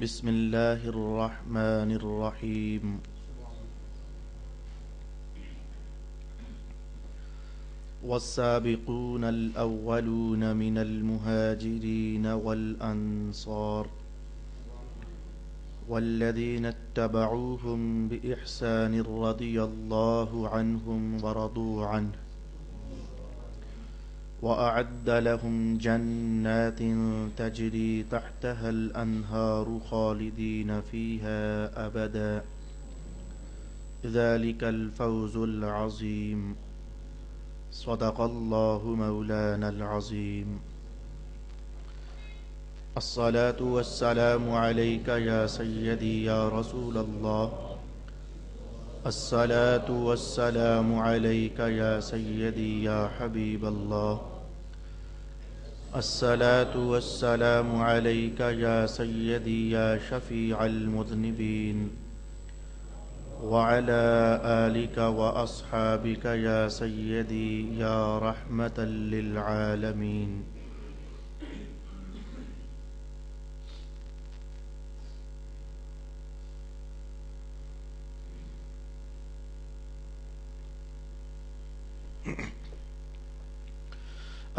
بسم الله الرحمن الرحيم. والسابقون الأولون من المهاجرين والأنصار والذين اتبعوهم بإحسان رضي الله عنهم ورضوا عنه وأعد لهم جنات تجري تحتها الأنهار خالدين فيها أبدا ذلك الفوز العظيم. صدق الله مولانا العظيم. الصلاة والسلام عليك يا سيدي يا رسول الله. الصلاة والسلام عليك يا سيدي يا حبيب الله. الصلاة والسلام عليك يا سيدي يا شفيع المذنبين وعلى آلك وأصحابك يا سيدي يا رحمة للعالمين.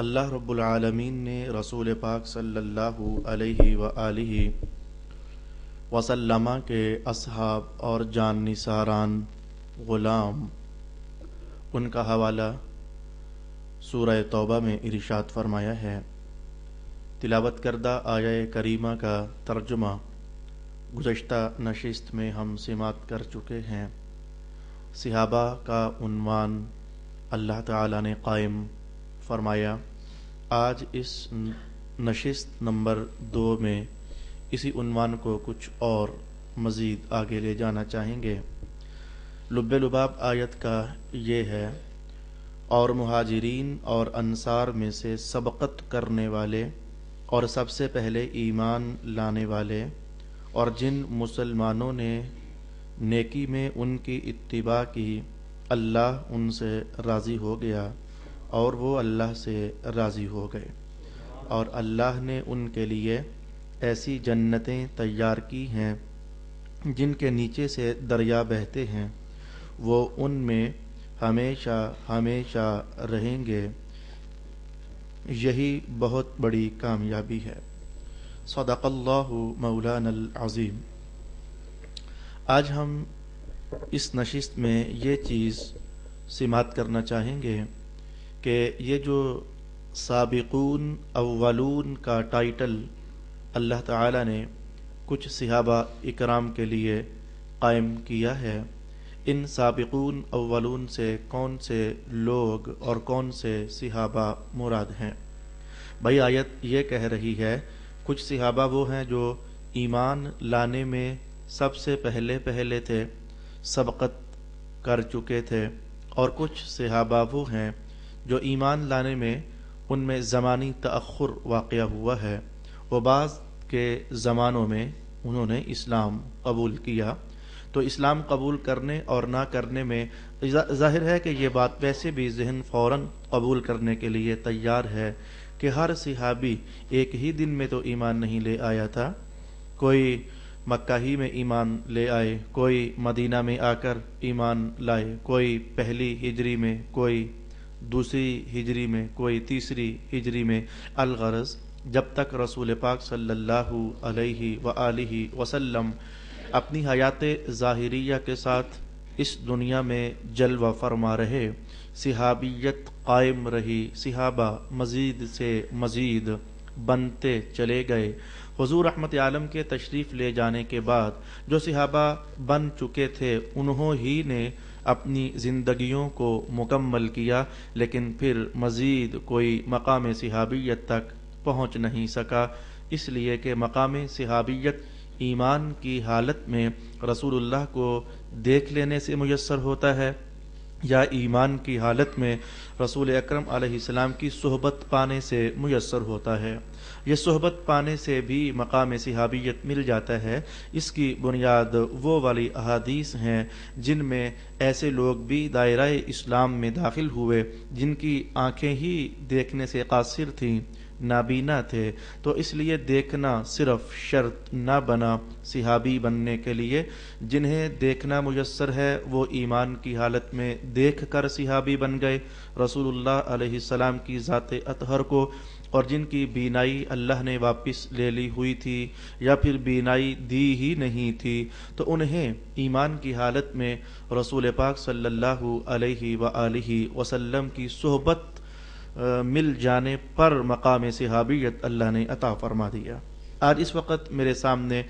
اللہ رب العالمین نے رسول پاک صلی اللہ علیہ وآلہ وسلم کے اصحاب اور جان نثاران غلام ان کا حوالہ سورہ توبہ میں ارشاد فرمایا ہے. تلاوت کردہ آیہ کریمہ کا ترجمہ گزشتہ نشست میں ہم سماعت کر چکے ہیں. صحابہ کا عنوان اللہ تعالی نے قائم فرمایا. آج اس نشست نمبر 2 میں اسی عنوان کو کچھ اور مزید آگے لے جانا چاہیں گے. لب لباب آیت کا یہ ہے: اور مہاجرین اور انصار میں سے سبقت کرنے والے اور سب سے پہلے ایمان لانے والے اور جن مسلمانوں نے نیکی میں ان کی اتباع کی، اللہ ان سے راضی ہو گیا اور وہ اللہ سے راضی ہو گئے، اور اللہ نے ان کے لیے ایسی جنتیں تیار کی ہیں جن کے نیچے سے دریا بہتے ہیں، وہ ان میں ہمیشہ ہمیشہ رہیں گے. یہی بہت بڑی کامیابی ہے. صدق اللہ مولانا العظیم. آج ہم اس نشست میں یہ چیز سماعت کرنا چاہیں گے کہ یہ جو سابقون اولون کا ٹائٹل اللہ تعالی نے کچھ صحابہ اکرام کے لیے قائم کیا ہے، ان سابقون اولون سے کون سے لوگ اور کون سے صحابہ مراد ہیں؟ بھائی آیت یہ کہہ رہی ہے کچھ صحابہ وہ ہیں جو ایمان لانے میں سب سے پہلے تھے، سبقت کر چکے تھے، اور کچھ صحابہ وہ ہیں جو ایمان لانے میں ان میں زمانی تأخر واقع ہوا ہے، وہ بعض کے زمانوں میں انہوں نے اسلام قبول کیا. تو اسلام قبول کرنے اور نہ کرنے میں ظاہر ہے کہ یہ بات ویسے بھی ذہن فوراً قبول کرنے کے لیے تیار ہے کہ ہر صحابی ایک ہی دن میں تو ایمان نہیں لے آیا تھا. کوئی مکہ ہی میں ایمان لے آئے، کوئی مدینہ میں آ کر ایمان لائے، کوئی پہلی ہجری میں، کوئی دوسری ہجری میں، کوئی تیسری ہجری میں. الغرض جب تک رسول پاک صلی اللہ علیہ وآلہ وسلم اپنی حیات ظاہریہ کے ساتھ اس دنیا میں جلوہ فرما رہے، صحابیت قائم رہی، صحابہ مزید سے مزید بنتے چلے گئے. حضور رحمت عالم کے تشریف لے جانے کے بعد جو صحابہ بن چکے تھے انہوں ہی نے اپنی زندگیوں کو مکمل کیا، لیکن پھر مزید کوئی مقام صحابیت تک پہنچ نہیں سکا، اس لیے کہ مقام صحابیت ایمان کی حالت میں رسول اللہ کو دیکھ لینے سے میسر ہوتا ہے، یا ایمان کی حالت میں رسول اکرم علیہ السلام کی صحبت پانے سے میسر ہوتا ہے. یہ صحبت پانے سے بھی مقام صحابیت مل جاتا ہے. اس کی بنیاد وہ والی احادیث ہیں جن میں ایسے لوگ بھی دائرہ اسلام میں داخل ہوئے جن کی آنکھیں ہی دیکھنے سے قاصر تھیں، نابینا تھے، تو اس لیے دیکھنا صرف شرط نہ بنا صحابی بننے کے لیے۔ جنہیں دیکھنا میسر ہے وہ ایمان کی حالت میں دیکھ کر صحابی بن گئے رسول اللہ علیہ السلام کی ذات اطہر کو، اور جن کی بینائی اللہ نے واپس لے لی ہوئی تھی یا پھر بینائی دی ہی نہیں تھی، تو انہیں ایمان کی حالت میں رسول پاک صلی اللہ علیہ وآلہ وسلم کی صحبت مل جانے پر مقام صحابیت اللہ نے عطا فرما دیا۔ آج اس وقت میرے سامنے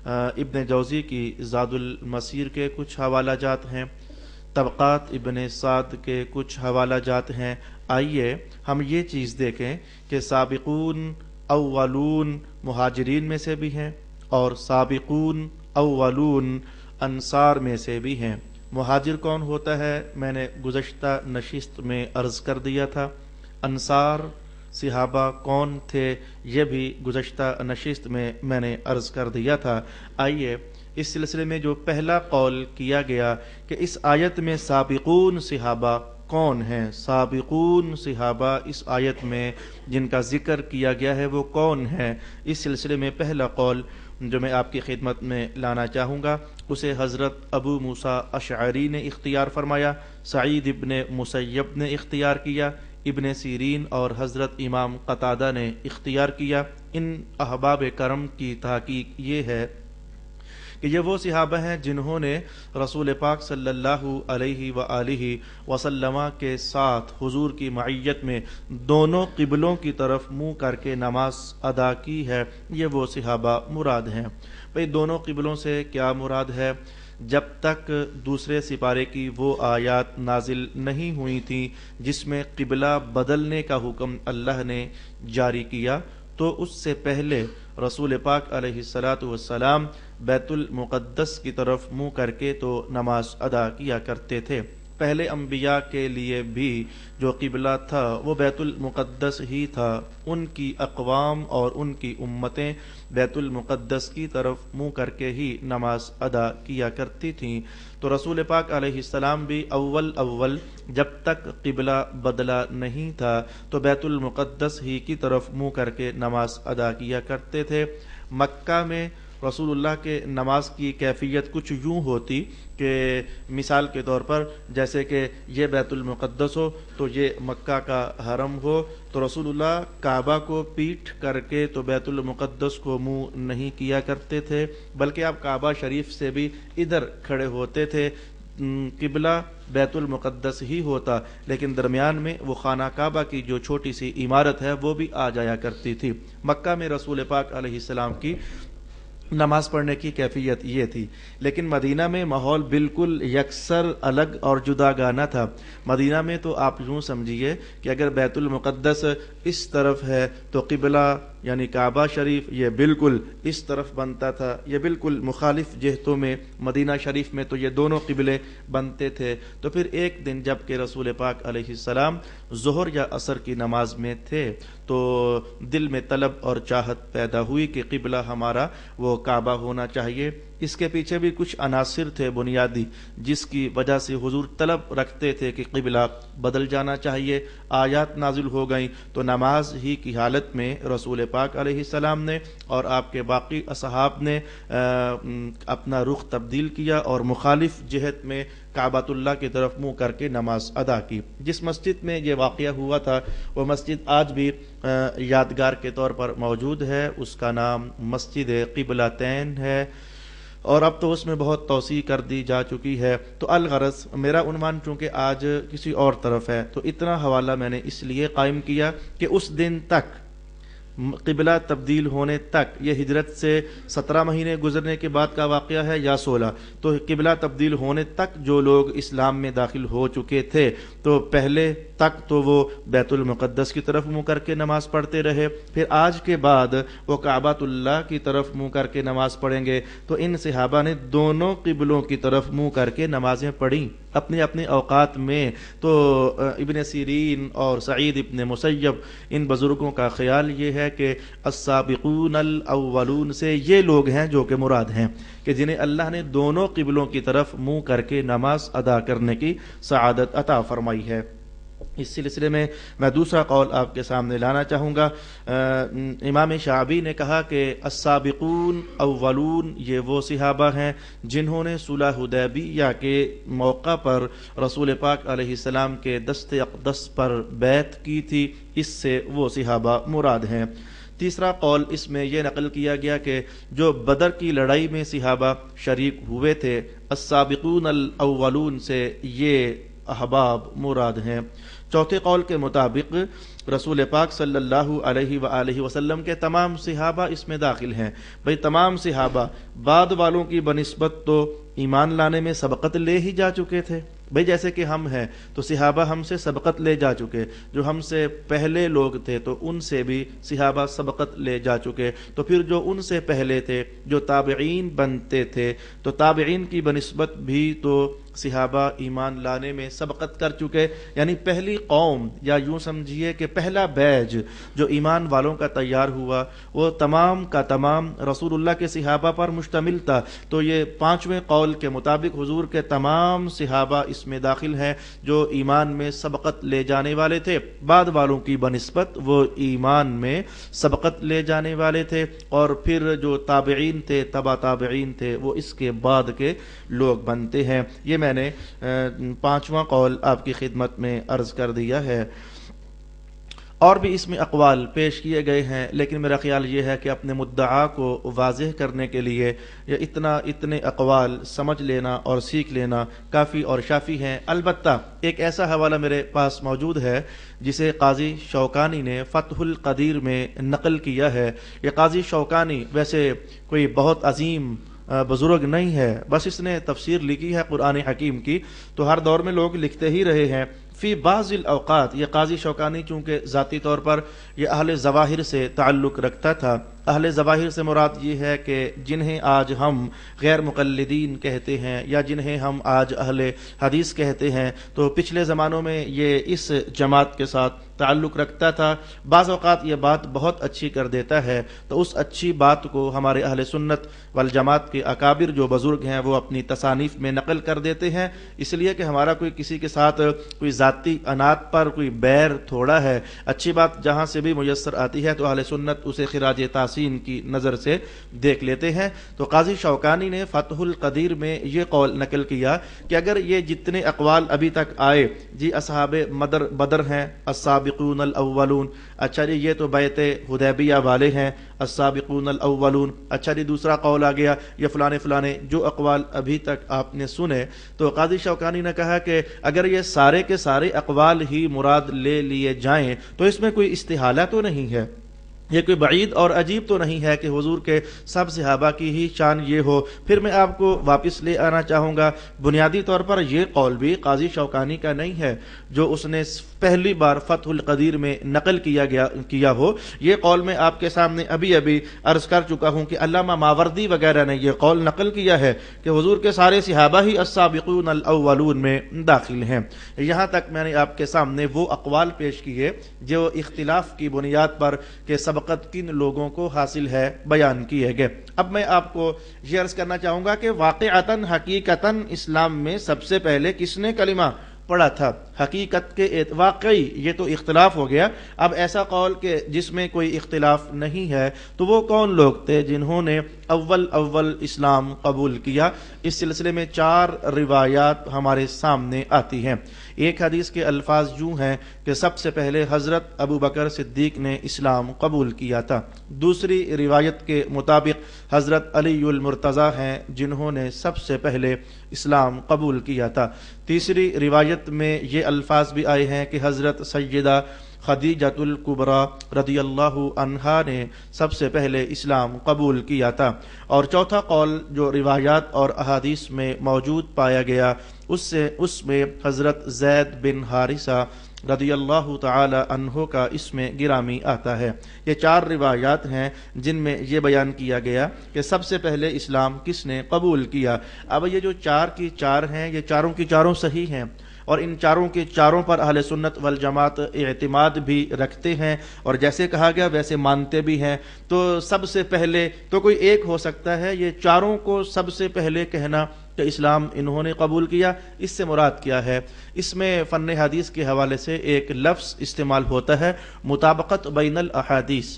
ابن جوزی کی زاد المسیر کے کچھ حوالہ جات ہیں، طبقات ابن سعد کے کچھ حوالہ جات ہیں۔ آئیے ہم یہ چیز دیکھیں کہ سابقون اولون مہاجرین میں سے بھی ہیں اور سابقون اولون انصار میں سے بھی ہیں۔ مہاجر کون ہوتا ہے میں نے گزشتہ نشست میں عرض کر دیا تھا، انصار صحابہ کون تھے یہ بھی گزشتہ نشست میں نے عرض کر دیا تھا۔ آئیے اس سلسلے میں جو پہلا قول کیا گیا کہ اس آیت میں سابقون صحابہ کون ہیں، سابقون صحابہ اس آیت میں جن کا ذکر کیا گیا ہے وہ کون ہیں، اس سلسلے میں پہلا قول جو میں آپ کی خدمت میں لانا چاہوں گا اسے حضرت ابو موسیٰ اشعری نے اختیار فرمایا، سعید ابن مسیب نے اختیار کیا، ابن سیرین اور حضرت امام قتادہ نے اختیار کیا۔ ان احباب کرم کی تحقیق یہ ہے کہ یہ وہ صحابہ ہیں جنہوں نے رسول پاک صلی اللہ علیہ وآلہ وسلم کے ساتھ حضور کی معیت میں دونوں قبلوں کی طرف منہ کر کے نماز ادا کی ہے، یہ وہ صحابہ مراد ہیں۔ بھئی دونوں قبلوں سے کیا مراد ہے؟ جب تک دوسرے سپارے کی وہ آیات نازل نہیں ہوئی تھیں جس میں قبلہ بدلنے کا حکم اللہ نے جاری کیا، تو اس سے پہلے رسول پاک علیہ السلام بیت المقدس کی طرف منہ کر کے تو نماز ادا کیا کرتے تھے۔ پہلے انبیاء کے لیے بھی جو قبلہ تھا وہ بیت المقدس ہی تھا، ان کی اقوام اور ان کی امتیں بیت المقدس کی طرف منہ کر کے ہی نماز ادا کیا کرتی تھیں، تو رسول پاک علیہ السلام بھی اول جب تک قبلہ بدلا نہیں تھا تو بیت المقدس ہی کی طرف منہ کر کے نماز ادا کیا کرتے تھے۔ مکہ میں رسول اللہ کے نماز کی کیفیت کچھ یوں ہوتی کہ مثال کے طور پر جیسے کہ یہ بیت المقدس ہو تو یہ مکہ کا حرم ہو، تو رسول اللہ کعبہ کو پیٹھ کر کے تو بیت المقدس کو منہ نہیں کیا کرتے تھے، بلکہ آپ کعبہ شریف سے بھی ادھر کھڑے ہوتے تھے، قبلہ بیت المقدس ہی ہوتا، لیکن درمیان میں وہ خانہ کعبہ کی جو چھوٹی سی عمارت ہے وہ بھی آ جایا کرتی تھی۔ مکہ میں رسول پاک علیہ السلام کی نماز پڑھنے کی کیفیت یہ تھی، لیکن مدینہ میں ماحول بالکل یکسر الگ اور جداگانہ تھا۔ مدینہ میں تو آپ یوں سمجھیے کہ اگر بیت المقدس اس طرف ہے تو قبلہ یعنی کعبہ شریف یہ بالکل اس طرف بنتا تھا، یہ بالکل مخالف جہتوں میں مدینہ شریف میں تو یہ دونوں قبلے بنتے تھے۔ تو پھر ایک دن جب کہ رسول پاک علیہ السلام ظہر یا عصر کی نماز میں تھے تو دل میں طلب اور چاہت پیدا ہوئی کہ قبلہ ہمارا وہ کعبہ ہونا چاہیے۔ اس کے پیچھے بھی کچھ عناصر تھے بنیادی جس کی وجہ سے حضور طلب رکھتے تھے کہ قبلہ بدل جانا چاہیے۔ آیات نازل ہو گئیں تو نماز ہی کی حالت میں رسول پاک علیہ السلام نے اور آپ کے باقی اصحاب نے اپنا رخ تبدیل کیا اور مخالف جہت میں کعبۃ اللہ کی طرف منہ کر کے نماز ادا کی۔ جس مسجد میں یہ واقعہ ہوا تھا وہ مسجد آج بھی یادگار کے طور پر موجود ہے، اس کا نام مسجد قبلتین ہے، اور اب تو اس میں بہت توسیع کر دی جا چکی ہے۔ تو الغرض میرا عنوان چونکہ آج کسی اور طرف ہے تو اتنا حوالہ میں نے اس لیے قائم کیا کہ اس دن تک قبلہ تبدیل ہونے تک، یہ ہجرت سے 17 مہینے گزرنے کے بعد کا واقعہ ہے یا 16، تو قبلہ تبدیل ہونے تک جو لوگ اسلام میں داخل ہو چکے تھے تو پہلے تک تو وہ بیت المقدس کی طرف منہ کر کے نماز پڑھتے رہے، پھر آج کے بعد وہ کعبۃ اللہ کی طرف منہ کر کے نماز پڑھیں گے۔ تو ان صحابہ نے دونوں قبلوں کی طرف منہ کر کے نمازیں پڑھیں اپنے اپنے اوقات میں۔ تو ابن سیرین اور سعید ابن مسیب ان بزرگوں کا خیال یہ ہے کہ السابقون الاولون سے یہ لوگ ہیں جو کہ مراد ہیں کہ جنہیں اللہ نے دونوں قبلوں کی طرف منہ کر کے نماز ادا کرنے کی سعادت عطا فرمائی ہے۔ اس سلسلے میں میں دوسرا قول آپ کے سامنے لانا چاہوں گا۔ امام شعبی نے کہا کہ السابقون اولون یہ وہ صحابہ ہیں جنہوں نے صلح حدیبیہ کے موقع پر رسول پاک علیہ السلام کے دست اقدس پر بیعت کی تھی، اس سے وہ صحابہ مراد ہیں۔ تیسرا قول اس میں یہ نقل کیا گیا کہ جو بدر کی لڑائی میں صحابہ شریک ہوئے تھے، السابقون الاولون سے یہ احباب مراد ہیں۔ چوتھے قول کے مطابق رسول پاک صلی اللہ علیہ وآلہ وسلم کے تمام صحابہ اس میں داخل ہیں۔ بھئی تمام صحابہ بعد والوں کی بنسبت تو ایمان لانے میں سبقت لے ہی جا چکے تھے۔ بھئی جیسے کہ ہم ہیں تو صحابہ ہم سے سبقت لے جا چکے، جو ہم سے پہلے لوگ تھے تو ان سے بھی صحابہ سبقت لے جا چکے، تو پھر جو ان سے پہلے تھے جو تابعین بنتے تھے تو تابعین کی بنسبت بھی تو صحابہ ایمان لانے میں سبقت کر چکے، یعنی پہلی قوم یا یوں سمجھیے کہ پہلا بیج جو ایمان والوں کا تیار ہوا وہ تمام کا تمام رسول اللہ کے صحابہ پر مشتمل تھا۔ تو یہ پانچویں قول کے مطابق حضور کے تمام صحابہ اس میں داخل ہیں جو ایمان میں سبقت لے جانے والے تھے، بعد والوں کی بنسبت وہ ایمان میں سبقت لے جانے والے تھے، اور پھر جو تابعین تھے تبع تابعین تھے وہ اس کے بعد کے لوگ بنتے ہیں۔ یہ میں نے پانچواں قول آپ کی خدمت میں عرض کر دیا ہے۔ اور بھی اس میں اقوال پیش کیے گئے ہیں، لیکن میرا خیال یہ ہے کہ اپنے مدعا کو واضح کرنے کے لیے اتنے اقوال سمجھ لینا اور سیکھ لینا کافی اور شافی ہیں۔ البتہ ایک ایسا حوالہ میرے پاس موجود ہے جسے قاضی شوکانی نے فتح القدیر میں نقل کیا ہے۔ یہ قاضی شوکانی ویسے کوئی بہت عظیم بزرگ نہیں ہے، بس اس نے تفسیر لکھی ہے قرآن حکیم کی، تو ہر دور میں لوگ لکھتے ہی رہے ہیں۔ فی بعض الاوقات یہ قاضی شوکانی چونکہ ذاتی طور پر یہ اہل ظواہر سے تعلق رکھتا تھا۔ اہل ظواہر سے مراد یہ ہے کہ جنہیں آج ہم غیر مقلدین کہتے ہیں یا جنہیں ہم آج اہل حدیث کہتے ہیں، تو پچھلے زمانوں میں یہ اس جماعت کے ساتھ تعلق رکھتا تھا۔ بعض اوقات یہ بات بہت اچھی کر دیتا ہے تو اس اچھی بات کو ہمارے اہل سنت والجماعت کے اکابر جو بزرگ ہیں وہ اپنی تصانیف میں نقل کر دیتے ہیں، اس لیے کہ ہمارا کوئی کسی کے ساتھ کوئی ذاتی انات پر کوئی بیر تھوڑا ہے۔ اچھی بات جہاں سے بھی میسر آتی ہے تو اہل سنت اسے خراج تحسین کی نظر سے دیکھ لیتے ہیں۔ تو قاضی شوکانی نے فتح القدیر میں یہ قول نقل کیا کہ اگر یہ جتنے اقوال ابھی تک آئے جی اصحاب بدر ہیں السابقون الاولون، اچھا جی یہ تو بیعت حدیبیہ والے ہیں السابقون الاولون، اچھا جی دوسرا قول آ گیا یہ فلانے فلانے جو اقوال ابھی تک آپ نے سنے، تو قاضی شوکانی نے کہا کہ اگر یہ سارے کے سارے اقوال ہی مراد لے لیے جائیں تو اس میں کوئی استحالہ تو نہیں ہے، یہ کوئی بعید اور عجیب تو نہیں ہے کہ حضور کے سب صحابہ کی ہی شان یہ ہو۔ پھر میں آپ کو واپس لے آنا چاہوں گا، بنیادی طور پر یہ قول بھی قاضی شوکانی کا نہیں ہے جو اس نے پہلی بار فتح القدیر میں نقل کیا ہو۔ یہ قول میں آپ کے سامنے ابھی عرض کر چکا ہوں کہ علامہ ماوردی وغیرہ نے یہ قول نقل کیا ہے کہ حضور کے سارے صحابہ ہی السابقون الاولون میں داخل ہیں۔ یہاں تک میں نے آپ کے سامنے وہ اقوال پیش کیے جو اختلاف کی بنیاد پر کہ سبقت کن لوگوں کو حاصل ہے بیان کیے گئے۔ اب میں آپ کو یہ عرض کرنا چاہوں گا کہ واقعتاً حقیقتاً اسلام میں سب سے پہلے کس نے کلمہ پڑھا تھا؟ حقیقت کے واقعی یہ تو اختلاف ہو گیا، اب ایسا قول کہ جس میں کوئی اختلاف نہیں ہے تو وہ کون لوگ تھے جنہوں نے اول اسلام قبول کیا؟ اس سلسلے میں 4 روایات ہمارے سامنے آتی ہیں۔ ایک حدیث کے الفاظ یوں ہیں کہ سب سے پہلے حضرت ابو بکر صدیق نے اسلام قبول کیا تھا۔ دوسری روایت کے مطابق حضرت علی المرتضیٰ ہیں جنہوں نے سب سے پہلے اسلام قبول کیا تھا۔ تیسری روایت میں یہ الفاظ بھی آئے ہیں کہ حضرت سیدہ خدیجۃ الکبریٰ رضی اللہ عنہا نے سب سے پہلے اسلام قبول کیا تھا۔ اور چوتھا قول جو روایات اور احادیث میں موجود پایا گیا اس میں حضرت زید بن حارثہ رضی اللہ تعالی عنہ کا اس میں گرامی آتا ہے۔ یہ 4 روایات ہیں جن میں یہ بیان کیا گیا کہ سب سے پہلے اسلام کس نے قبول کیا۔ اب یہ جو 4 کی 4 ہیں یہ چاروں کی چاروں صحیح ہیں، اور ان چاروں کے چاروں پر اہل سنت والجماعت اعتماد بھی رکھتے ہیں اور جیسے کہا گیا ویسے مانتے بھی ہیں. تو سب سے پہلے تو کوئی ایک ہو سکتا ہے، یہ چاروں کو سب سے پہلے کہنا کہ اسلام انہوں نے قبول کیا، اس سے مراد کیا ہے؟ اس میں فن حدیث کے حوالے سے ایک لفظ استعمال ہوتا ہے مطابقت بین الاحادیث،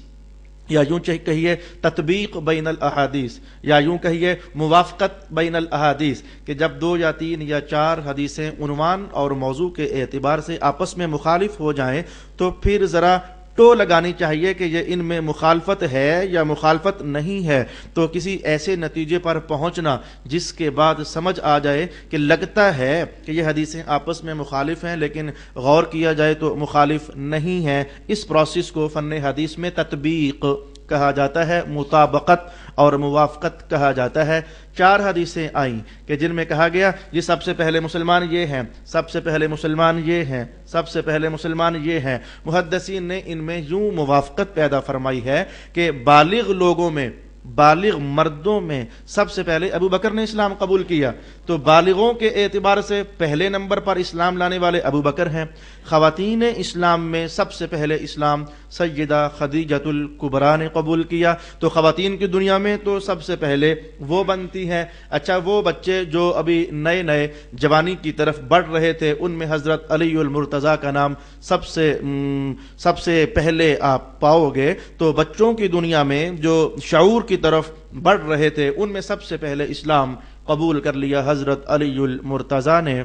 یا یوں کہیے تطبیق بین الاحادیث، یا یوں کہیے موافقت بین الاحادیث، کہ جب 2 یا 3 یا 4 حدیثیں عنوان اور موضوع کے اعتبار سے آپس میں مخالف ہو جائیں تو پھر ذرا ٹو لگانی چاہیے کہ یہ ان میں مخالفت ہے یا مخالفت نہیں ہے، تو کسی ایسے نتیجے پر پہنچنا جس کے بعد سمجھ آ جائے کہ لگتا ہے کہ یہ حدیثیں آپس میں مخالف ہیں لیکن غور کیا جائے تو مخالف نہیں ہیں، اس پروسیس کو فن حدیث میں تطبیق کہا جاتا ہے، مطابقت اور موافقت کہا جاتا ہے. 4 حدیثیں آئیں کہ جن میں کہا گیا یہ سب سے پہلے مسلمان یہ ہیں، سب سے پہلے مسلمان یہ ہیں، سب سے پہلے مسلمان یہ ہیں. محدثین نے ان میں یوں موافقت پیدا فرمائی ہے کہ بالغ لوگوں میں، بالغ مردوں میں سب سے پہلے ابو بکر نے اسلام قبول کیا، تو بالغوں کے اعتبار سے پہلے نمبر پر اسلام لانے والے ابو بکر ہیں. خواتین اسلام میں سب سے پہلے اسلام سیدہ خدیجۃ الکبریٰ نے قبول کیا، تو خواتین کی دنیا میں تو سب سے پہلے وہ بنتی ہیں. اچھا، وہ بچے جو ابھی نئے نئے جوانی کی طرف بڑھ رہے تھے ان میں حضرت علی المرتضیٰ کا نام سب سے پہلے آپ پاؤ گے. تو بچوں کی دنیا میں جو شعور کی طرف بڑھ رہے تھے ان میں سب سے پہلے اسلام قبول کر لیا حضرت علی المرتضیٰ نے.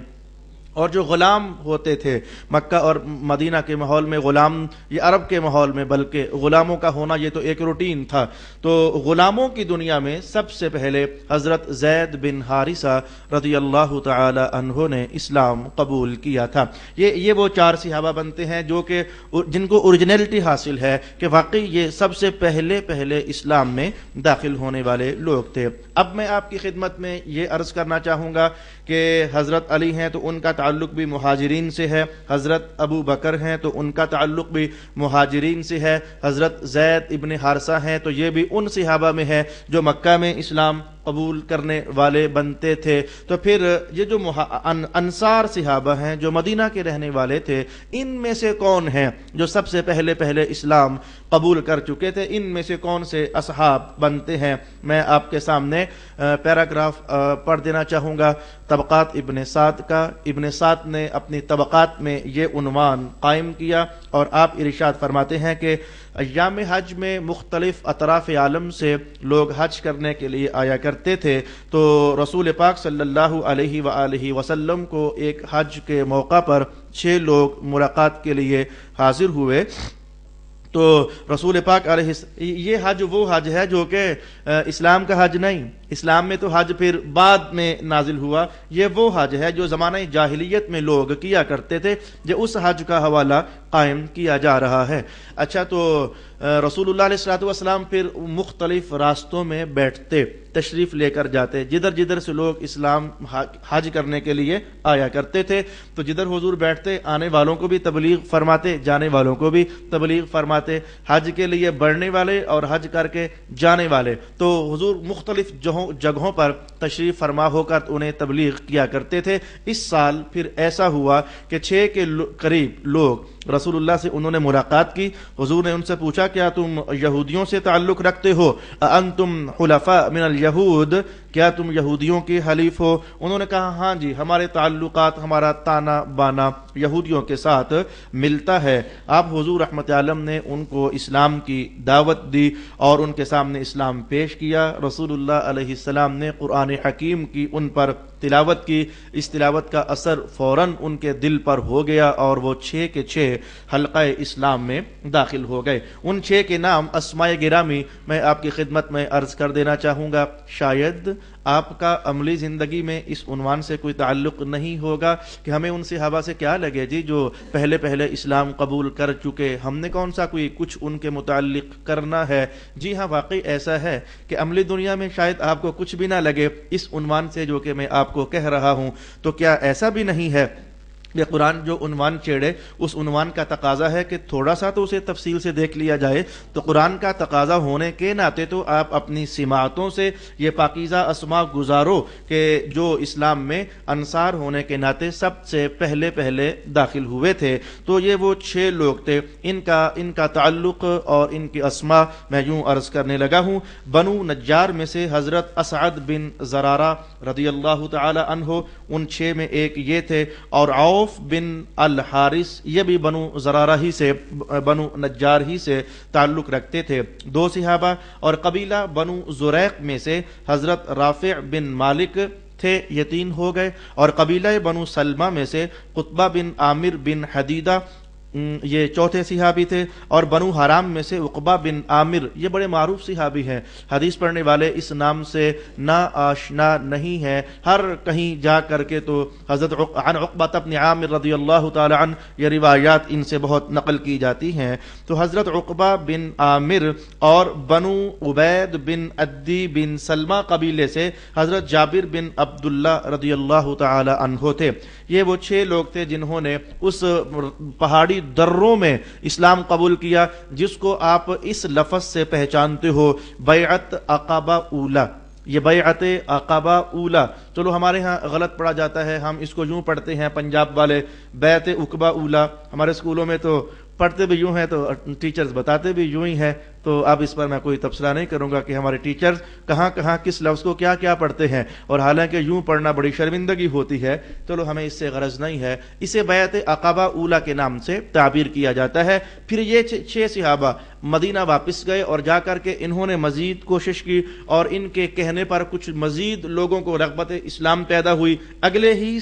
اور جو غلام ہوتے تھے مکہ اور مدینہ کے ماحول میں، غلام یہ عرب کے ماحول میں بلکہ غلاموں کا ہونا یہ تو ایک روٹین تھا، تو غلاموں کی دنیا میں سب سے پہلے حضرت زید بن حارثہ رضی اللہ تعالی عنہ نے اسلام قبول کیا تھا. یہ وہ 4 صحابہ بنتے ہیں جو کہ جن کو اوریجنلٹی حاصل ہے کہ واقعی یہ سب سے پہلے اسلام میں داخل ہونے والے لوگ تھے. اب میں آپ کی خدمت میں یہ عرض کرنا چاہوں گا کہ حضرت علی ہیں تو ان کا تعلق بھی مہاجرین سے ہے، حضرت ابو بکر ہیں تو ان کا تعلق بھی مہاجرین سے ہے، حضرت زید ابن حارثہ ہیں تو یہ بھی ان صحابہ میں ہے جو مکہ میں اسلام قبول کرنے والے بنتے تھے. تو پھر یہ جو انصار صحابہ ہیں جو مدینہ کے رہنے والے تھے، ان میں سے کون ہیں جو سب سے پہلے اسلام قبول کر چکے تھے؟ ان میں سے کون سے اصحاب بنتے ہیں؟ میں آپ کے سامنے پیراگراف پڑھ دینا چاہوں گا طبقات ابن سعد کا. ابن سعد نے اپنی طبقات میں یہ عنوان قائم کیا اور آپ ارشاد فرماتے ہیں کہ ایام حج میں مختلف اطراف عالم سے لوگ حج کرنے کے لیے آیا کرتے تھے، تو رسول پاک صلی اللہ علیہ وآلہ وسلم کو ایک حج کے موقع پر 6 لوگ ملاقات کے لیے حاضر ہوئے. تو رسول پاک علیہ یہ حج وہ حج ہے جو کہ اسلام کا حج نہیں، اسلام میں تو حج پھر بعد میں نازل ہوا، یہ وہ حج ہے جو زمانہ جاہلیت میں لوگ کیا کرتے تھے، جو اس حج کا حوالہ قائم کیا جا رہا ہے. اچھا، تو رسول اللہ علیہ الصلوۃ والسلام پھر مختلف راستوں میں بیٹھتے، تشریف لے کر جاتے، جدھر جدھر سے لوگ اسلام حج کرنے کے لیے آیا کرتے تھے تو جدھر حضور بیٹھتے آنے والوں کو بھی تبلیغ فرماتے، جانے والوں کو بھی تبلیغ فرماتے، حج کے لیے بڑھنے والے اور حج کر کے جانے والے. تو حضور مختلف جگہوں پر تشریف فرما ہو کر انہیں تبلیغ کیا کرتے تھے. اس سال پھر ایسا ہوا کہ 6 کے قریب لوگ رسول اللہ سے انہوں نے ملاقات کی. حضور نے ان سے پوچھا کیا تم یہودیوں سے تعلق رکھتے ہو؟ انتم حلفاء من الیہود، کیا تم یہودیوں کے حلیف ہو؟ انہوں نے کہا ہاں جی، ہمارے تعلقات، ہمارا تانا بانا یہودیوں کے ساتھ ملتا ہے. آپ حضور رحمت عالم نے ان کو اسلام کی دعوت دی اور ان کے سامنے اسلام پیش کیا. رسول اللہ علیہ السلام نے قرآن حکیم کی ان پر تلاوت کی. اس تلاوت کا اثر فوراً ان کے دل پر ہو گیا اور وہ 6 کے 6 حلقہ اسلام میں داخل ہو گئے. ان 6 کے نام اسماء گرامی میں آپ کی خدمت میں عرض کر دینا چاہوں گا. شاید آپ کا عملی زندگی میں اس عنوان سے کوئی تعلق نہیں ہوگا کہ ہمیں ان صحابہ سے کیا لگے جی جو پہلے اسلام قبول کر چکے، ہم نے کون سا کوئی کچھ ان کے متعلق کرنا ہے. جی ہاں، واقعی ایسا ہے کہ عملی دنیا میں شاید آپ کو کچھ بھی نہ لگے اس عنوان سے جو کہ میں آپ کو کہہ رہا ہوں. تو کیا ایسا بھی نہیں ہے یہ قرآن جو عنوان چھیڑے اس عنوان کا تقاضا ہے کہ تھوڑا سا تو اسے تفصیل سے دیکھ لیا جائے. تو قرآن کا تقاضا ہونے کے ناطے تو آپ اپنی سماعتوں سے یہ پاکیزہ اسماء گزارو کہ جو اسلام میں انصار ہونے کے ناطے سب سے پہلے داخل ہوئے تھے. تو یہ وہ 6 لوگ تھے. ان کا تعلق اور ان کی اسماء میں یوں عرض کرنے لگا ہوں. بنو نجار میں سے حضرت اسعد بن زرارہ رضی اللہ تعالی عنہ ان 6 میں ایک یہ تھے. اور عوف بن الحارث یہ بھی بنو زرارہ ہی سے بنو نجار ہی سے تعلق رکھتے تھے. 2 صحابہ. اور قبیلہ بنو زریق میں سے حضرت رافع بن مالک تھے. یہ 3 ہو گئے. اور قبیلہ بنو سلمہ میں سے قطبہ بن عامر بن حدیدہ یہ 4تھے صحابی تھے. اور بنو حرام میں سے عقبہ بن عامر یہ بڑے معروف صحابی ہیں. حدیث پڑھنے والے اس نام سے نا آشنا نہیں ہیں. ہر کہیں جا کر کے تو حضرت عن عقبہ بن عامر رضی اللہ تعالی عنہ یہ روایات ان سے بہت نقل کی جاتی ہیں. تو حضرت عقبہ بن عامر اور بنو عبید بن عدی بن سلمہ قبیلے سے حضرت جابر بن عبداللہ رضی اللہ تعالی عنہ تھے. یہ وہ 6 لوگ تھے جنہوں نے اس پہاڑی دروں میں اسلام قبول کیا جس کو آپ اس لفظ سے پہچانتے ہو، بیعت عقبہ اولا. یہ بیعت عقبہ اولا چلو ہمارے ہاں غلط پڑھا جاتا ہے، ہم اس کو یوں پڑھتے ہیں پنجاب والے بیعت عقبہ اولا. ہمارے اسکولوں میں تو پڑھتے بھی یوں ہیں تو ٹیچرز بتاتے بھی یوں ہی ہیں. تو اب اس پر میں کوئی تبصرہ نہیں کروں گا کہ ہمارے ٹیچرز کہاں کہاں کس لفظ کو کیا کیا پڑھتے ہیں، اور حالانکہ یوں پڑھنا بڑی شرمندگی ہوتی ہے. چلو ہمیں اس سے غرض نہیں ہے. اسے بیعت عقبہ اولا کے نام سے تعبیر کیا جاتا ہے. پھر یہ 6 صحابہ مدینہ واپس گئے اور جا کر کے انہوں نے مزید کوشش کی اور ان کے کہنے پر کچھ مزید لوگوں کو رغبت اسلام پیدا ہوئی. اگلے ہی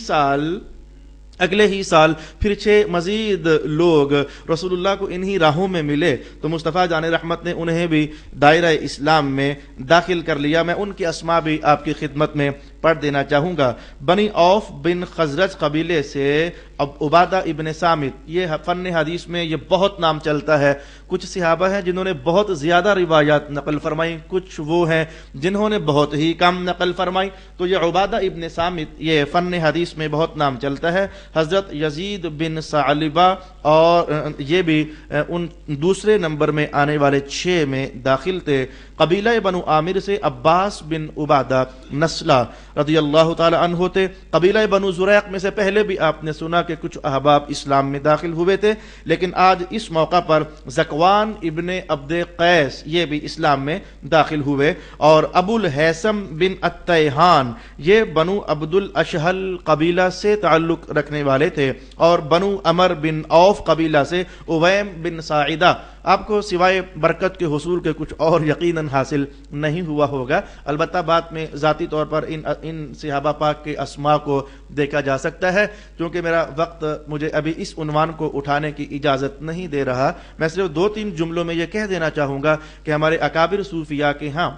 سال پھر 6 مزید لوگ رسول اللہ کو انہی راہوں میں ملے تو مصطفیٰ جان رحمت نے انہیں بھی دائرہ اسلام میں داخل کر لیا. میں ان کی اسماء بھی آپ کی خدمت میں پڑھ دینا چاہوں گا. بنی عوف بن خزرج قبیلے سے عبادہ ابن سامت، یہ فن حدیث میں یہ بہت نام چلتا ہے. کچھ صحابہ ہیں جنہوں نے بہت زیادہ روایات نقل فرمائی، کچھ وہ ہیں جنہوں نے بہت ہی کم نقل فرمائی. تو یہ عبادہ ابن سامت یہ فن حدیث میں بہت نام چلتا ہے. حضرت یزید بن ثعلبہ اور یہ بھی ان دوسرے نمبر میں آنے والے 6 میں داخل تھے. قبیلہ بنو عامر سے عباس بن عبادہ نسلہ رضی اللہ تعالی عنہ تھے. قبیلہ بنو زریق میں سے پہلے بھی آپ نے سنا کہ کچھ احباب اسلام میں داخل ہوئے تھے، لیکن آج اس موقع پر زکوان ابن عبد قیس یہ بھی اسلام میں داخل ہوئے. اور ابو الحیثم بن التیہان یہ بنو عبد الاشہل قبیلہ سے تعلق رکھنے والے تھے. اور بنو عمر بن عوف قبیلہ سے اویم بن ساعدہ. آپ کو سوائے برکت کے حصول کے کچھ اور یقیناً حاصل نہیں ہوا ہوگا. البتہ بعد میں ذاتی طور پر ان صحابہ پاک کے اسماء کو دیکھا جا سکتا ہے. کیونکہ میرا وقت مجھے ابھی اس عنوان کو اٹھانے کی اجازت نہیں دے رہا. میں صرف 2-3 جملوں میں یہ کہہ دینا چاہوں گا کہ ہمارے اکابر صوفیاء کے ہاں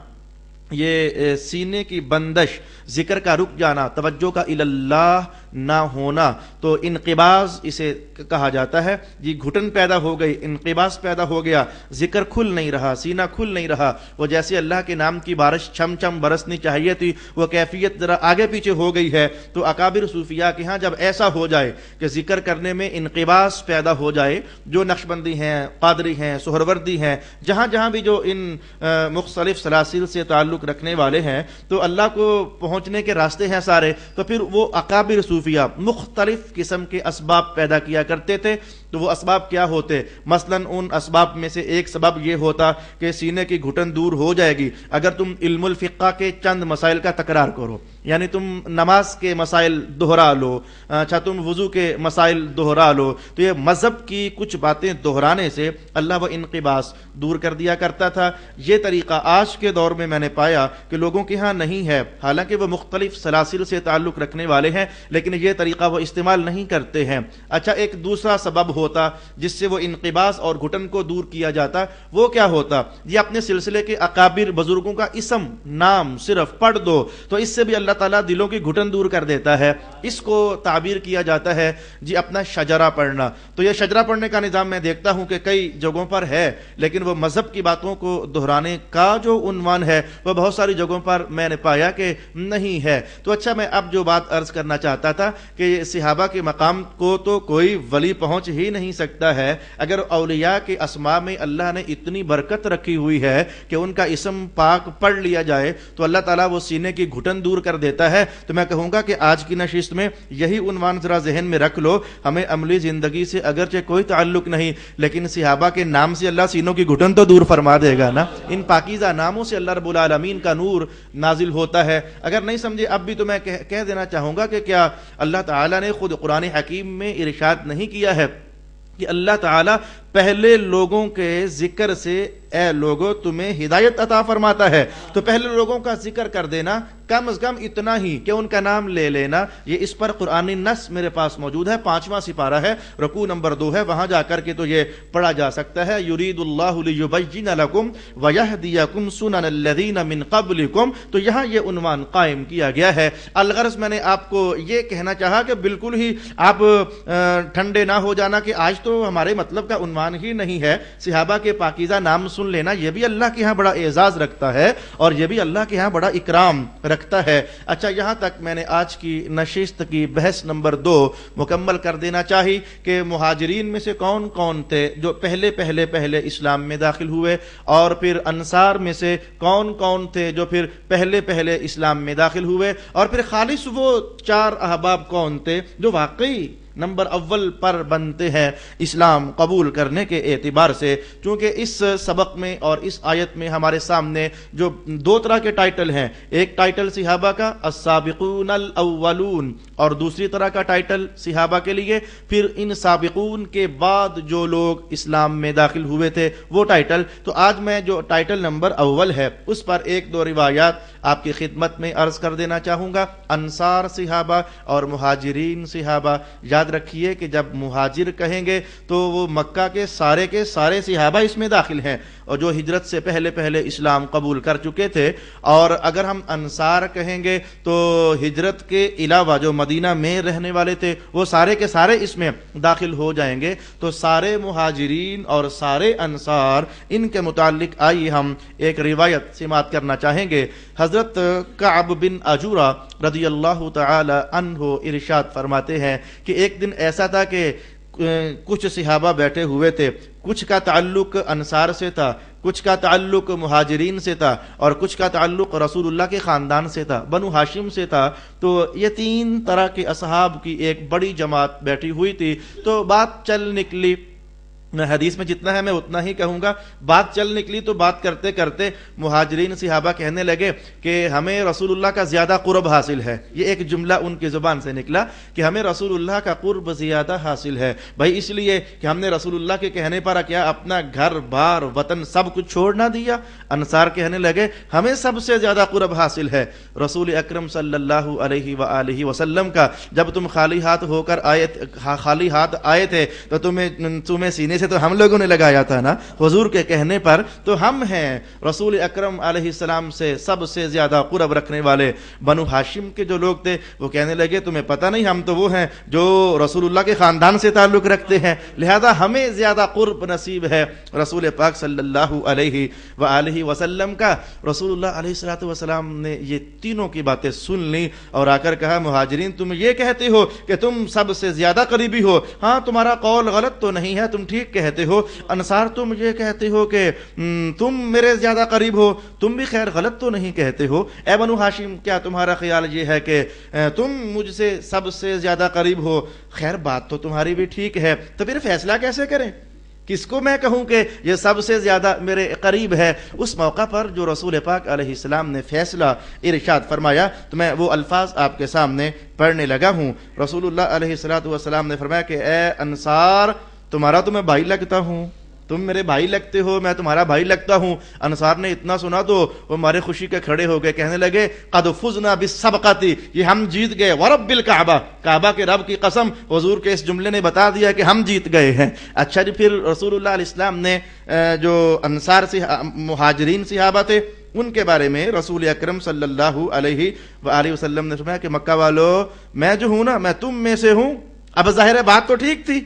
یہ سینے کی بندش، ذکر کا رک جانا، توجہ کا اللہ نہ ہونا، تو انقباض اسے کہا جاتا ہے. جی گھٹن پیدا ہو گئی، انقباض پیدا ہو گیا، ذکر کھل نہیں رہا، سینہ کھل نہیں رہا. وہ جیسے اللہ کے نام کی بارش چھم چھم برسنی چاہیے تھی وہ کیفیت ذرا آگے پیچھے ہو گئی ہے. تو اکابر صوفیاء کے ہاں جب ایسا ہو جائے کہ ذکر کرنے میں انقباض پیدا ہو جائے، جو نقشبندی ہیں، قادری ہیں، سہروردی ہیں، جہاں جہاں بھی جو ان مختلف سلاسل سے تعلق رکھنے والے ہیں، تو اللہ کو پہنچنے کے راستے ہیں سارے. تو پھر وہ اکابر صوفیاء مختلف قسم کے اسباب پیدا کیا کرتے تھے. تو وہ اسباب کیا ہوتے؟ مثلا ان اسباب میں سے ایک سبب یہ ہوتا کہ سینے کی گھٹن دور ہو جائے گی اگر تم علم الفقہ کے چند مسائل کا تکرار کرو. یعنی تم نماز کے مسائل دہرا لو، اچھا تم وضو کے مسائل دہرا لو. تو یہ مذہب کی کچھ باتیں دہرانے سے اللہ و انقباض دور کر دیا کرتا تھا. یہ طریقہ آج کے دور میں نے پایا کہ لوگوں کے ہاں نہیں ہے. حالانکہ وہ مختلف سلاسل سے تعلق رکھنے والے ہیں، لیکن یہ طریقہ وہ استعمال نہیں کرتے ہیں. اچھا ایک دوسرا سبب ہوتا جس سے وہ انقباض اور گھٹن کو دور کیا جاتا، وہ کیا ہوتا؟ یہ اپنے سلسلے کے اکابر بزرگوں کا اسم نام صرف پڑھ دو تو اس سے بھی اللہ تعالیٰ دلوں کی گھٹن دور کر دیتا ہے. اس کو تعبیر کیا جاتا ہے جی اپنا شجرہ پڑھنا. تو یہ شجرہ پڑھنے کا نظام میں دیکھتا ہوں کہ کئی جگہوں پر ہے، لیکن وہ مذہب کی باتوں کو دہرانے کا جو عنوان ہے وہ بہت ساری جگہوں پر میں نے پایا کہ نہیں ہے۔ تو اچھا، میں اب جو بات عرض کرنا چاہتا تھا کہ صحابہ کے مقام کو تو کوئی ولی پہنچ ہی نہیں سکتا ہے۔ اگر اولیاء کے اسماء میں اللہ نے اتنی برکت رکھی ہوئی ہے کہ ان کا اسم پاک پڑھ لیا جائے تو اللہ تعالیٰ وہ سینے کی گھٹن دور کر دیتا ہے، تو میں کہوں گا کہ آج کی نشست میں یہی عنوان ذرا ذہن میں رکھ لو۔ ہمیں عملی زندگی سے اگرچہ کوئی تعلق نہیں، لیکن صحابہ کے نام سے اللہ سینوں کی گھٹن تو دور فرما دے گا نا۔ ان پاکیزہ ناموں سے اللہ رب العالمین کا نور نازل ہوتا ہے۔ اگر نہیں سمجھے اب بھی تو میں کہہ دینا چاہوں گا کہ کیا اللہ تعالیٰ نے خود قرآن حکیم میں ارشاد نہیں کیا ہے کہ اللہ تعالیٰ پہلے لوگوں کے ذکر سے اے لوگو تمہیں ہدایت عطا فرماتا ہے؟ تو پہلے لوگوں کا ذکر کر دینا، کم از کم اتنا ہی کہ ان کا نام لے لینا، یہ اس پر قرآنی نص میرے پاس موجود ہے، 5واں سپارہ ہے، رکوع نمبر 2 ہے، وہاں جا کر کے تو یہ پڑھا جا سکتا ہے۔ یرید اللہ لیبین لکم ویہدیکم سنن الذین من قبلکم، تو یہاں یہ عنوان قائم کیا گیا ہے۔ الغرض میں نے آپ کو یہ کہنا چاہا کہ بالکل ہی آپ ٹھنڈے نہ ہو جانا کہ آج تو ہمارے مطلب کا عنوان ہی نہیں ہے۔ صحابہ کے پاکیزہ نام سن لینا یہ بھی اللہ کے ہاں بڑا اعزاز رکھتا ہے اور یہ بھی اللہ کے ہاں بڑا اکرام رکھتا ہے۔ اچھا، یہاں تک میں نے آج کی نشست کی بحث نمبر 2 مکمل کر دینا چاہی کہ مہاجرین میں سے کون کون تھے جو پہلے اسلام میں داخل ہوئے، اور پھر انصار میں سے کون کون تھے جو پھر پہلے اسلام میں داخل ہوئے، اور پھر خالص وہ 4 احباب کون تھے جو واقعی نمبر اول پر بنتے ہیں اسلام قبول کرنے کے اعتبار سے۔ چونکہ اس سبق میں اور اس آیت میں ہمارے سامنے جو 2 طرح کے ٹائٹل ہیں، ایک ٹائٹل صحابہ کا السابقون الاولون، اور دوسری طرح کا ٹائٹل صحابہ کے لیے پھر ان سابقون کے بعد جو لوگ اسلام میں داخل ہوئے تھے وہ ٹائٹل۔ تو آج میں جو ٹائٹل نمبر اول ہے اس پر 1-2 روایات آپ کی خدمت میں عرض کر دینا چاہوں گا۔ انصار صحابہ اور مہاجرین صحابہ، یاد رکھیے کہ جب مہاجر کہیں گے تو وہ مکہ کے سارے صحابہ اس میں داخل ہیں اور جو ہجرت سے پہلے اسلام قبول کر چکے تھے، اور اگر ہم انصار کہیں گے تو ہجرت کے علاوہ جو مدینہ میں رہنے والے تھے وہ سارے کے سارے اس میں داخل ہو جائیں گے۔ تو سارے مہاجرین اور سارے انصار، ان کے متعلق آئیے ہم ایک روایت سماعت کرنا چاہیں گے۔ حضرت کعب بن عجورہ رضی اللہ تعالی عنہ ارشاد فرماتے ہیں کہ ایک دن ایسا تھا کہ کچھ صحابہ بیٹھے ہوئے تھے، کچھ کا تعلق انصار سے تھا، کچھ کا تعلق مہاجرین سے تھا، اور کچھ کا تعلق رسول اللہ کے خاندان سے تھا، بنو ہاشم سے تھا۔ تو یہ 3 طرح کے اصحاب کی ایک بڑی جماعت بیٹھی ہوئی تھی۔ تو بات چل نکلی، میں حدیث میں جتنا ہے میں اتنا ہی کہوں گا۔ بات چل نکلی تو بات کرتے کرتے مہاجرین صحابہ کہنے لگے کہ ہمیں رسول اللہ کا زیادہ قرب حاصل ہے۔ یہ ایک جملہ ان کی زبان سے نکلا کہ ہمیں رسول اللہ کا قرب زیادہ حاصل ہے، بھائی اس لیے کہ ہم نے رسول اللہ کے کہنے پر کیا اپنا گھر بار وطن سب کچھ چھوڑ نہ دیا۔ انصار کہنے لگے ہمیں سب سے زیادہ قرب حاصل ہے رسول اکرم صلی اللہ علیہ وآلہ وسلم کا۔ جب تم خالی ہاتھ آئے تھے تو تمہیں سینے سے تو ہم لوگوں نے لگایا تھا نا حضور کے کہنے پر، تو ہم ہیں رسول اکرم علیہ السلام سے سب سے زیادہ قرب رکھنے والے۔ بنو ہاشم کے جو لوگ تھے وہ کہنے لگے تمہیں پتہ نہیں، ہم تو وہ ہیں جو رسول اللہ کے خاندان سے تعلق رکھتے ہیں، لہذا ہمیں زیادہ قرب نصیب ہے رسول پاک صلی اللہ علیہ وآلہ وسلم کا۔ رسول اللہ علیہ الصلوۃ والسلام نے یہ تینوں کی باتیں سن لی اور آ کر کہا مہاجرین تم یہ کہتے ہو کہ تم سب سے زیادہ قریبی ہو، ہاں تمہارا قول غلط تو نہیں ہے، تم ٹھیک کہتے ہو۔ انصار تم یہ کہتے ہو کہ تم میرے زیادہ قریب ہو، تم بھی خیر غلط تو نہیں کہتے ہو۔ اے بنو ہاشم کیا تمہارا خیال یہ ہے کہ تم مجھ سے سب سے زیادہ قریب ہو؟ خیر بات تو تمہاری بھی ٹھیک ہے، تو پھر فیصلہ کیسے کریں؟ کس کو میں کہوں کہ یہ سب سے زیادہ میرے قریب ہے؟ اس موقع پر جو رسول پاک علیہ السلام نے فیصلہ ارشاد فرمایا تو میں وہ الفاظ آپ کے سامنے پڑھنے لگا ہوں۔ رسول اللہ علیہ السلام نے فرمایا کہ اے انصار تمہارا تو میں بھائی لگتا ہوں، تم میرے بھائی لگتے ہو، میں تمہارا بھائی لگتا ہوں۔ انصار نے اتنا سنا تو وہ ہمارے خوشی کے کھڑے ہو گئے، کہنے لگے قد فزنا بالسبقۃ، یہ ہم جیت گئے، ورب الکعبہ، کعبہ کے رب کی قسم، حضور کے اس جملے نے بتا دیا کہ ہم جیت گئے ہیں۔ اچھا جی، پھر رسول اللہ علیہ السلام نے جو انصار سے مہاجرین صحابہ تھے ان کے بارے میں رسول اکرم صلی اللہ علیہ وآلہ وسلم نے فرمایا کہ مکہ والو میں جو ہوں نا میں تم میں سے ہوں۔ اب ظاہر ہے بات تو ٹھیک تھی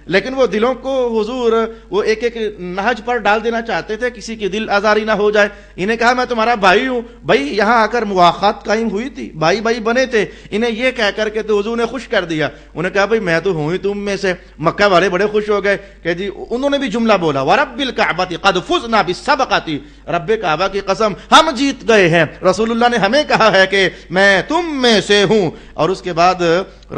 لیکن وہ دلوں کو حضور وہ ایک ایک نہج پر ڈال دینا چاہتے تھے، کسی کی دل آزاری نہ ہو جائے. انہیں کہا میں تمہارا بھائی ہوں. بھائی یہاں آ کر مواخات قائم ہوئی تھی، بھائی بھائی بنے تھے. انہیں یہ کہہ کر کے تو حضور نے خوش کر دیا. انہیں کہا بھائی میں تو ہوں ہی تم میں سے. مکہ والے بڑے خوش ہو گئے کہ جی انہوں نے بھی جملہ بولا وَرَبِّ الْكَعْبَةِ قَدْ فُزْنَا بِالسَّبْقَةِ، رب کعبہ کی قسم ہم جیت گئے ہیں. رسول اللہ نے ہمیں کہا ہے کہ میں تم میں سے ہوں. اور اس کے بعد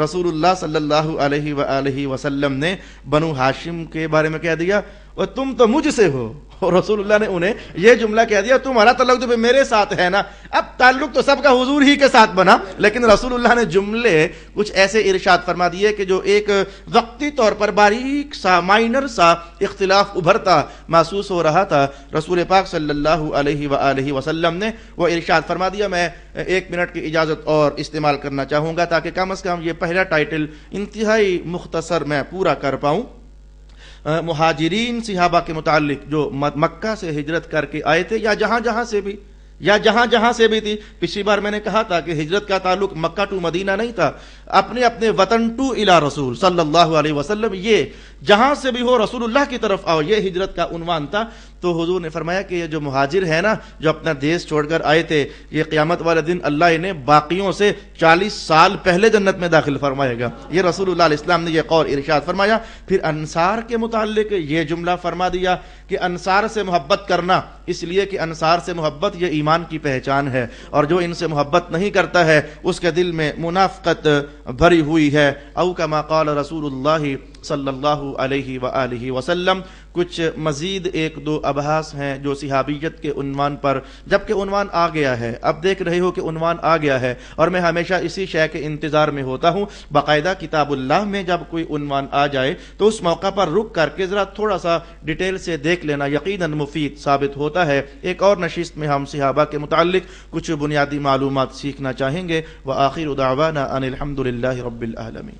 رسول اللہ صلی اللہ علیہ وآلہ وسلم نے بنو ہاشم کے بارے میں کہہ دیا اور تم تو مجھ سے ہو. اور رسول اللہ نے انہیں یہ جملہ کہہ دیا تمہارا تعلق تو میرے ساتھ ہے نا. اب تعلق تو سب کا حضور ہی کے ساتھ بنا، لیکن رسول اللہ نے جملے کچھ ایسے ارشاد فرما دیے کہ جو ایک وقتی طور پر باریک سا مائنر سا اختلاف ابھرتا محسوس ہو رہا تھا، رسول پاک صلی اللہ علیہ وآلہ وسلم نے وہ ارشاد فرما دیا. میں 1 منٹ کی اجازت اور استعمال کرنا چاہوں گا تاکہ کم از کم یہ پہلا ٹائٹل انتہائی مختصر میں پورا کر پاؤں. مہاجرین صحابہ کے متعلق جو مکہ سے ہجرت کر کے آئے تھے یا جہاں جہاں سے بھی تھی. پچھلی بار میں نے کہا تھا کہ ہجرت کا تعلق مکہ ٹو مدینہ نہیں تھا، اپنے اپنے وطن ٹو الی رسول صلی اللہ علیہ وسلم. یہ جہاں سے بھی ہو رسول اللہ کی طرف آؤ، یہ ہجرت کا عنوان تھا. تو حضور نے فرمایا کہ یہ جو مہاجر ہے نا، جو اپنا دیش چھوڑ کر آئے تھے، یہ قیامت والے دن اللہ انہیں باقیوں سے 40 سال پہلے جنت میں داخل فرمائے گا. یہ رسول اللہ علیہ السلام نے یہ قول ارشاد فرمایا. پھر انصار کے متعلق یہ جملہ فرما دیا کہ انصار سے محبت کرنا، اس لیے کہ انصار سے محبت یہ ایمان کی پہچان ہے، اور جو ان سے محبت نہیں کرتا ہے اس کے دل میں منافقت بھری ہوئی ہے. او کما قال رسول اللہ صلی اللہ علیہ وآلہ وسلم. کچھ مزید 1-2 ابحاث ہیں جو صحابیت کے عنوان پر، جبکہ عنوان آ گیا ہے، اب دیکھ رہے ہو کہ عنوان آ گیا ہے اور میں ہمیشہ اسی شے کے انتظار میں ہوتا ہوں. باقاعدہ کتاب اللہ میں جب کوئی عنوان آ جائے تو اس موقع پر رک کر کے ذرا تھوڑا سا ڈیٹیل سے دیکھ لینا یقیناً مفید ثابت ہوتا ہے. ایک اور نشست میں ہم صحابہ کے متعلق کچھ بنیادی معلومات سیکھنا چاہیں گے. وآخر دعوانا ان الحمد للہ رب العالمین.